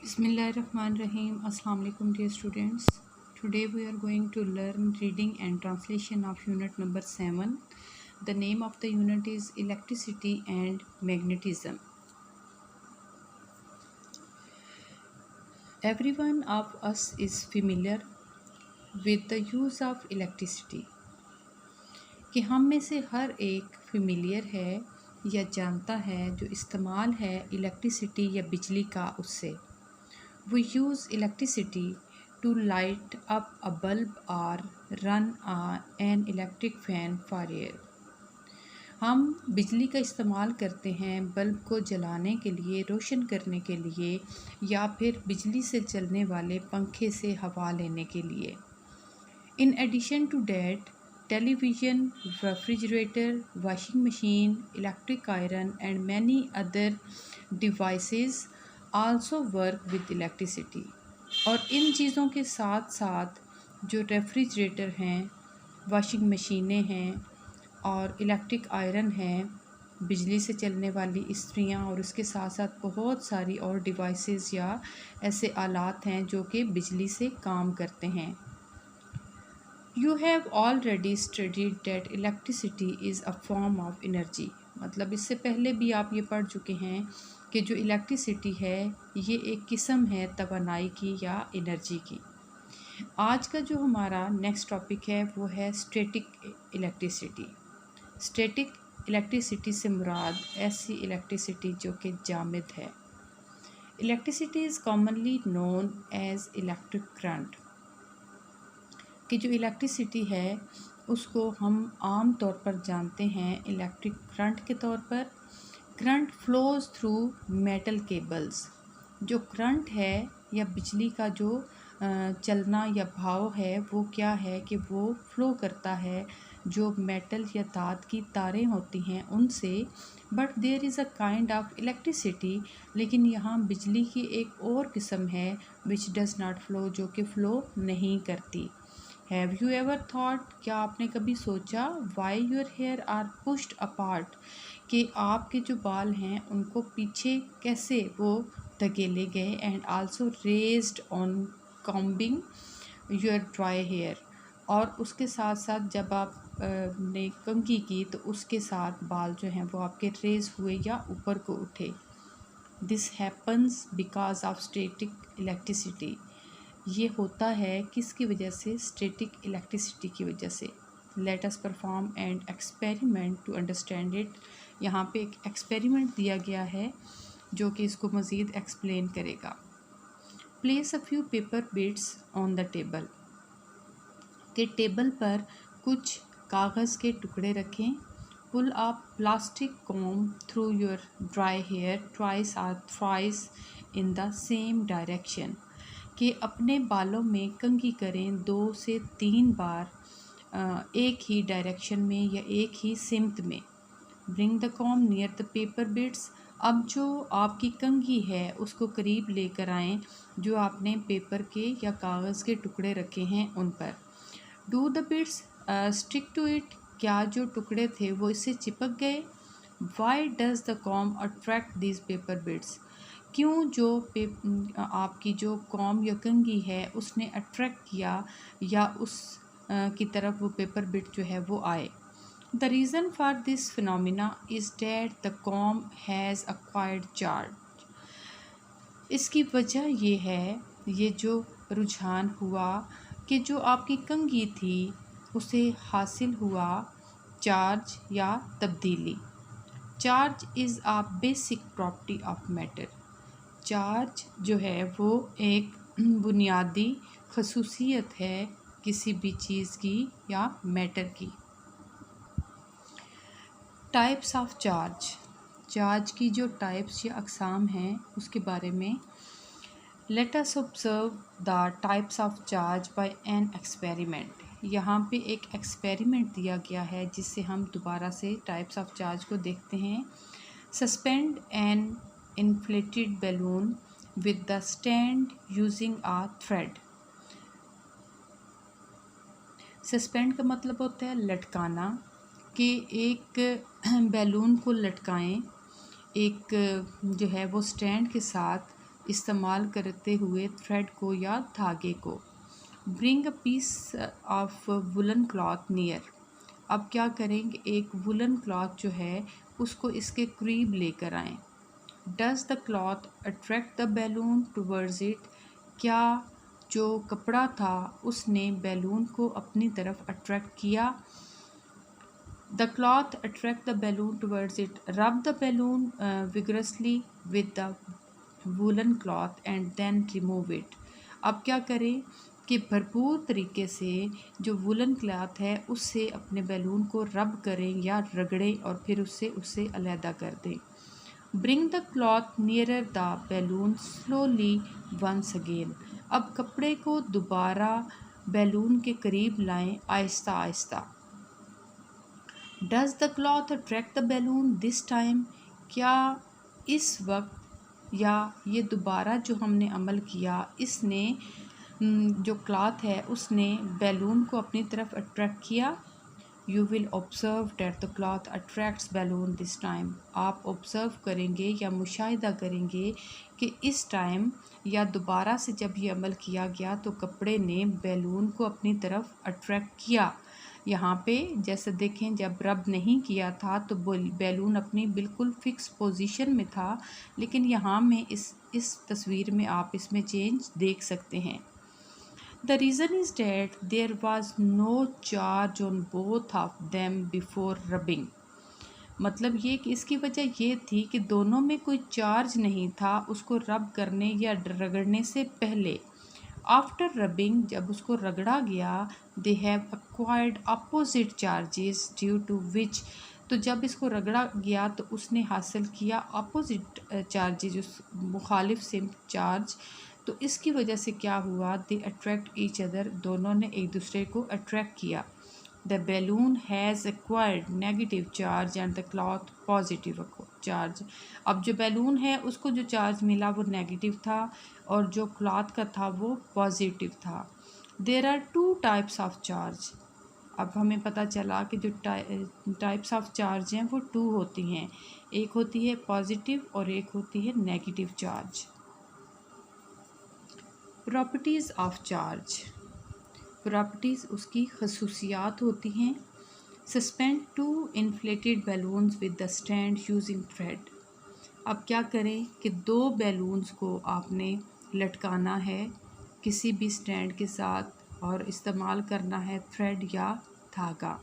Bismillahirrahmanirrahim. Assalamu alaikum dear students. Today we are going to learn reading and translation of unit number 7. The name of the unit is electricity and magnetism. Everyone of us is familiar with the use of electricity. कि हम में से हर एक familiar है या जानता है जो इस्तेमाल है इलेक्ट्रिसिटी या बिजली का उससे. We use electricity to light up a bulb or run an electric fan for air. हम बिजली का इस्तेमाल करते हैं बल्ब को जलाने के लिए, रोशन करने के लिए या फिर बिजली से चलने वाले पंखे से हवा लेने के लिए. In addition to that, television, refrigerator, washing machine, electric iron and many other devices also work with electricity. और इन चीज़ों के साथ साथ जो रेफ्रिजरेटर हैं, वॉशिंग मशीनें हैं और इलेक्ट्रिक आयरन हैं, बिजली से चलने वाली इस्त्रियाँ और उसके साथ साथ बहुत सारी और डिवाइसेस या ऐसे आलात हैं जो कि बिजली से काम करते हैं. You have already studied that electricity is a form of energy. मतलब इससे पहले भी आप ये पढ़ चुके हैं कि जो इलेक्ट्रिसिटी है ये एक किस्म है तवानाई की या एनर्जी की. आज का जो हमारा नेक्स्ट टॉपिक है वो है स्टैटिक इलेक्ट्रिसिटी. स्टैटिक इलेक्ट्रिसिटी से मुराद ऐसी इलेक्ट्रिसिटी जो कि जामिद है. Electricity is commonly known as electric current. कि जो इलेक्ट्रिसिटी है उसको हम आम तौर पर जानते हैं इलेक्ट्रिक करंट के तौर पर. Current flows through metal cables. जो करंट है या बिजली का जो चलना या भाव है वो क्या है कि वो फ्लो करता है जो मेटल या धात की तारें होती हैं उनसे. But there is a kind of electricity, लेकिन यहाँ बिजली की एक और किस्म है विच डज़ नॉट फ्लो, जो कि फ़्लो नहीं करती. हैव यू एवर थॉट, क्या आपने कभी सोचा, why your hair are pushed apart, कि आपके जो बाल हैं उनको पीछे कैसे वो धकेले गए. And also raised on combing your dry hair, और उसके साथ साथ जब आप ने कंघी की तो उसके साथ बाल जो हैं वो आपके रेज हुए या ऊपर को उठे. This happens because of static electricity. ये होता है किसकी वजह से? स्टैटिक इलेक्ट्रिसिटी की वजह से. Let us perform and experiment to understand it. यहाँ पे एक एक्सपेरिमेंट दिया गया है जो कि इसको मज़ीद एक्सप्लेन करेगा. Place a few paper bits on the table. के टेबल पर कुछ कागज़ के टुकड़े रखें. Pull up plastic comb through your dry hair twice और thrice in the same direction. कि अपने बालों में कंघी करें 2 से 3 बार एक ही डायरेक्शन में या एक ही सिमत में. Bring the com near the paper bits. अब जो आपकी कंघी है उसको करीब लेकर आएँ जो आपने पेपर के या कागज़ के टुकड़े रखे हैं उन पर. Do the bits stick to it. क्या जो टुकड़े थे वो इससे चिपक गए. Why does the comb attract this paper bits. क्यों जो आपकी जो कॉम या कंघी है उसने अट्रैक्ट किया या उस की तरफ वो पेपर बिट जो है वो आए. The reason for this phenomena is that the com has acquired charge. इसकी वजह ये है, ये जो रुझान हुआ कि जो आपकी कंघी थी उसे हासिल हुआ चार्ज या तब्दीली. Charge is a basic property of matter. Charge जो है वो एक बुनियादी खसूसियत है किसी भी चीज़ की या मैटर की. Types of charge. चार्ज की जो टाइप्स या अक़साम हैं उसके बारे में. Let us observe the types of charge by an experiment. यहाँ पे एक एक्सपेरिमेंट दिया गया है जिससे हम दोबारा से टाइप्स ऑफ चार्ज को देखते हैं. Suspend an inflated balloon with the stand using a thread. Suspend का मतलब होता है लटकाना. कि एक बैलून को लटकाएं एक जो है वो स्टैंड के साथ इस्तेमाल करते हुए थ्रेड को या धागे को। Bring a piece of woollen cloth near. अब क्या करेंगे, एक वुलन क्लॉथ जो है उसको इसके करीब लेकर आएं। Does the cloth attract the balloon towards it. क्या जो कपड़ा था उसने बैलून को अपनी तरफ अट्रैक्ट किया। The cloth attract the balloon towards it. Rub the balloon vigorously with the woollen cloth and then remove it. अब क्या करें कि भरपूर तरीके से जो वूलन क्लॉथ है उससे अपने बैलून को रब करें या रगड़ें और फिर उससे अलहदा कर दें। Bring the cloth nearer the balloon slowly once again. अब कपड़े को दोबारा बैलून के करीब लाएं Aahista Aahista. Does the cloth attract the balloon this time. क्या इस वक्त या ये दोबारा जो हमने अमल किया इसने जो क्लॉथ है उसने बैलून को अपनी तरफ अट्रैक्ट किया। You will observe that the cloth attracts balloon this time. आप ऑब्ज़र्व करेंगे या मुशाहिदा करेंगे कि इस टाइम या दोबारा से जब ये अमल किया गया तो कपड़े ने बैलून को अपनी तरफ अट्रैक्ट किया। यहाँ पे जैसे देखें जब रब नहीं किया था तो बैलून अपनी बिल्कुल फिक्स पोजीशन में था, लेकिन यहाँ में इस तस्वीर में आप इसमें चेंज देख सकते हैं। The reason is that there was no charge on both of them before rubbing. मतलब ये कि इसकी वजह ये थी कि दोनों में कोई चार्ज नहीं था उसको रब करने या रगड़ने से पहले। आफ्टर रबिंग, जब उसको रगड़ा गया, they have acquired opposite charges due to which. तो जब इसको रगड़ा गया तो उसने हासिल किया अपोजिट चार्जेस, उस मुखालिफ से चार्ज। तो इसकी वजह से क्या हुआ, दे अट्रैक्ट ईच अदर, दोनों ने एक दूसरे को अट्रैक्ट किया। The balloon has acquired negative charge and the cloth positive charge. अब जो बैलून है उसको जो चार्ज मिला वो नेगेटिव था और जो क्लॉथ का था वो पॉजिटिव था। There are two types of charge. अब हमें पता चला कि जो टाइप्स ऑफ चार्ज हैं वो टू होती हैं, एक होती है पॉजिटिव और एक होती है negative charge. Properties of charge. Properties उसकी खसूसियात होती हैं। Suspend two inflated balloons with the stand using thread. अब क्या करें कि दो बैलून्स को आपने लटकाना है किसी भी स्टैंड के साथ और इस्तेमाल करना है थ्रेड या धागा।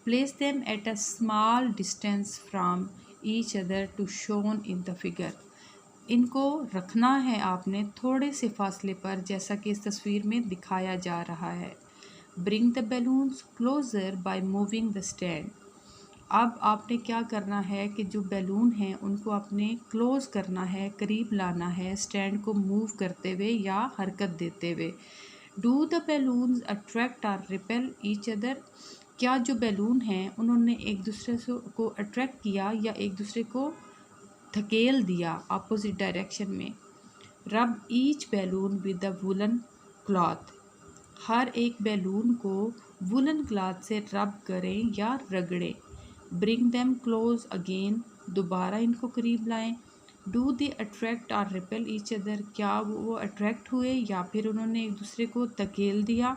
Place them at a small distance from each other to shown in the figure. इनको रखना है आपने थोड़े से फासले पर, जैसा कि इस तस्वीर में दिखाया जा रहा है। Bring the balloons closer by moving the stand. अब आपने क्या करना है कि जो बैलून हैं उनको आपने क्लोज़ करना है, करीब लाना है स्टैंड को मूव करते हुए या हरकत देते हुए। डू द बैलून्स अट्रैक्ट और रिपेल ईच अदर। क्या जो बैलून हैं उन्होंने एक दूसरे को अट्रैक्ट किया या एक दूसरे को धकेल दिया अपोजिट डायरेक्शन में। Rub each balloon with the woollen cloth. हर एक बैलून को वुलन क्लॉथ से रब करें या रगड़ें। Bring them close again. दोबारा इनको करीब लाएं। डू दे अट्रैक्ट और रिपेल ईच अदर। क्या वो अट्रैक्ट हुए या फिर उन्होंने एक दूसरे को धकेल दिया।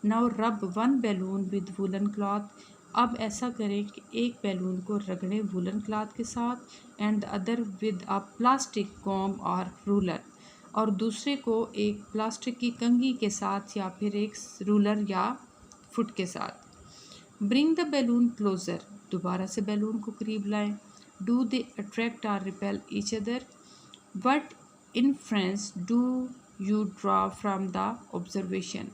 नाउ रब one balloon with woollen cloth. अब ऐसा करें कि एक बैलून को रगड़ें वुलन क्लॉथ के साथ and the other with a plastic com और रूलर, और दूसरे को एक प्लास्टिक की कंघी के साथ या फिर एक रूलर या फुट के साथ। Bring the balloon closer. दोबारा से बैलून को करीब लाएं। डू दे अट्रैक्ट और repel each other. What inference do you draw from the observation.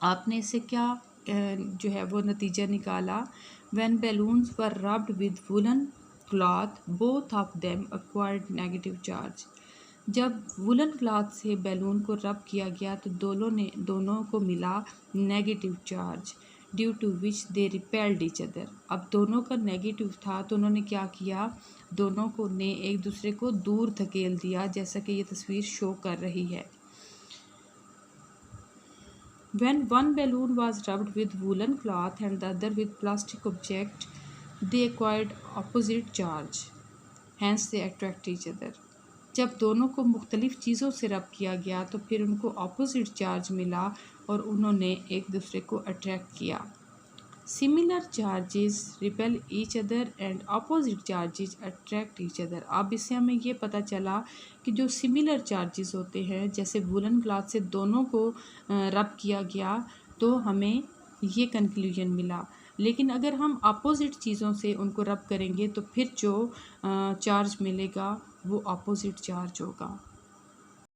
आपने इससे क्या जो है वो नतीजा निकाला। When balloons were rubbed with woollen cloth both of them acquired negative charge. जब वुलन क्लॉथ से बैलून को रब किया गया तो दोनों को मिला negative charge due to which they repelled each other. अब दोनों का नेगेटिव था तो उन्होंने क्या किया, दोनों को ने एक दूसरे को दूर धकेल दिया, जैसा कि ये तस्वीर शो कर रही है। When one balloon was rubbed with woolen cloth and the other with plastic object, they acquired opposite charge. Hence, they attract each other. जब दोनों को मुख्तलिफ़ चीज़ों से रब किया गया तो फिर उनको ऑपोजिट चार्ज मिला और उन्होंने एक दूसरे को अट्रैक्ट किया। Similar charges repel each other and opposite charges attract each other. अब इससे हमें ये पता चला कि जो सिमिलर चार्जेस होते हैं, जैसे वुलन क्लॉथ से दोनों को रब किया गया तो हमें ये कंक्लूजन मिला। लेकिन अगर हम अपोजिट चीज़ों से उनको रब करेंगे तो फिर जो चार्ज मिलेगा वो अपोजिट चार्ज होगा।